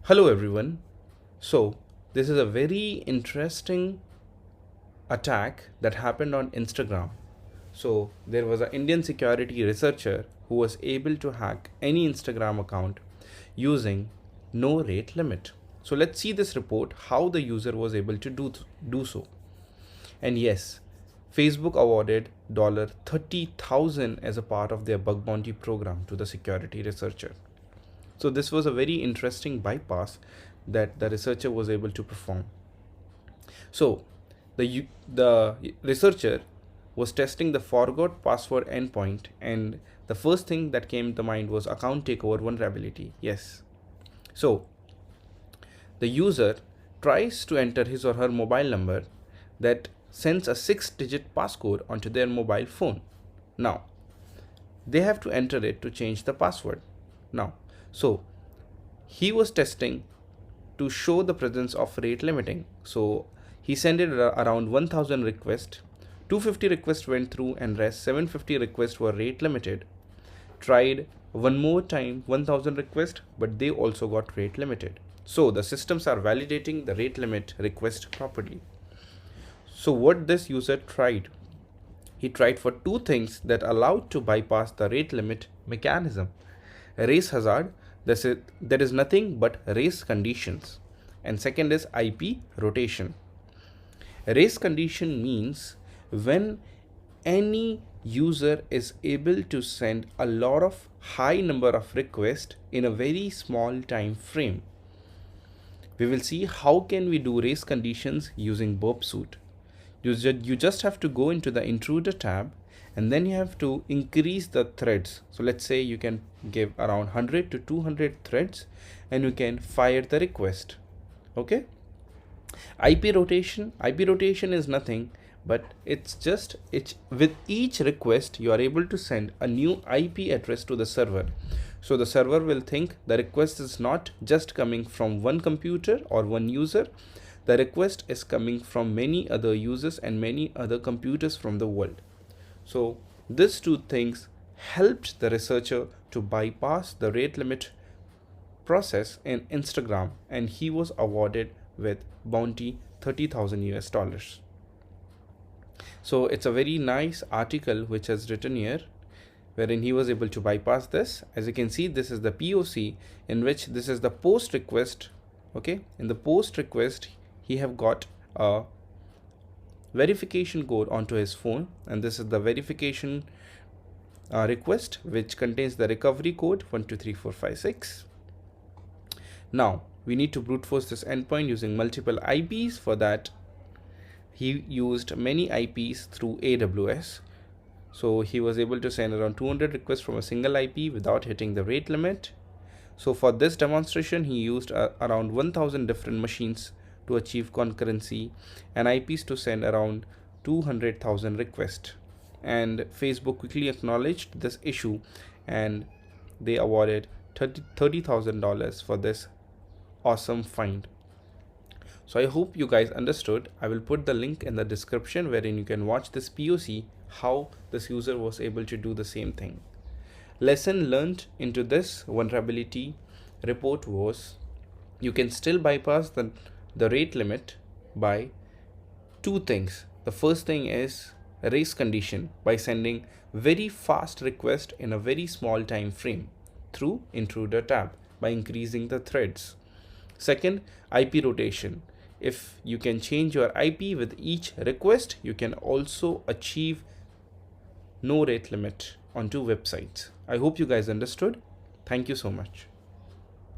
Hello everyone. So this is a very interesting attack that happened on Instagram. So there was an Indian security researcher who was able to hack any Instagram account using no rate limit. So let's see this report how the user was able to do so. And yes, Facebook awarded $30,000 as a part of their bug bounty program to the security researcher. So this was a very interesting bypass that the researcher was able to perform. So the researcher was testing the forgot password endpoint, and the first thing that came to mind was account takeover vulnerability. Yes. So the user tries to enter his or her mobile number that sends a 6-digit passcode onto their mobile phone. Now they have to enter it to change the password. Now, so he was testing to show the presence of rate limiting. So he sent it around 1000 requests. 250 requests went through and rest 750 requests were rate limited. Tried one more time 1000 requests, but they also got rate limited. So the systems are validating the rate limit request properly. So what this user tried, he tried for two things that allowed to bypass the rate limit mechanism: race hazard, there is nothing but race conditions, and second is IP rotation. Race condition means when any user is able to send a lot of high number of requests in a very small time frame. We will see how can we do race conditions using Burp Suite. You just have to go into the intruder tab, and then you have to increase the threads. So let's say you can give around 100 to 200 threads and you can fire the request. Okay. IP rotation is nothing but it's with each request you are able to send a new IP address to the server. So the server will think the request is not just coming from one computer or one user. The request is coming from many other users and many other computers from the world. So these two things helped the researcher to bypass the rate limit process in Instagram, and he was awarded with bounty $30,000. So it's a very nice article which has written here, wherein he was able to bypass this. As you can see, this is the POC in which this is the post request. Okay, in the post request he have got a verification code onto his phone, and this is the verification request which contains the recovery code 123456. Now we need to brute force this endpoint using multiple IPs. For that he used many IPs through AWS. So he was able to send around 200 requests from a single IP without hitting the rate limit. So for this demonstration he used around 1000 different machines to achieve concurrency and IPs to send around 200,000 requests. And Facebook quickly acknowledged this issue and they awarded $30,000 for this awesome find. So I hope you guys understood. I will put the link in the description wherein you can watch this POC how this user was able to do the same thing. Lesson learned into this vulnerability report was you can still bypass the rate limit by two things. The first thing is race condition by sending very fast request in a very small time frame through intruder tab by increasing the threads. Second, IP rotation. If you can change your IP with each request, you can also achieve no rate limit onto websites. I hope you guys understood. Thank you so much.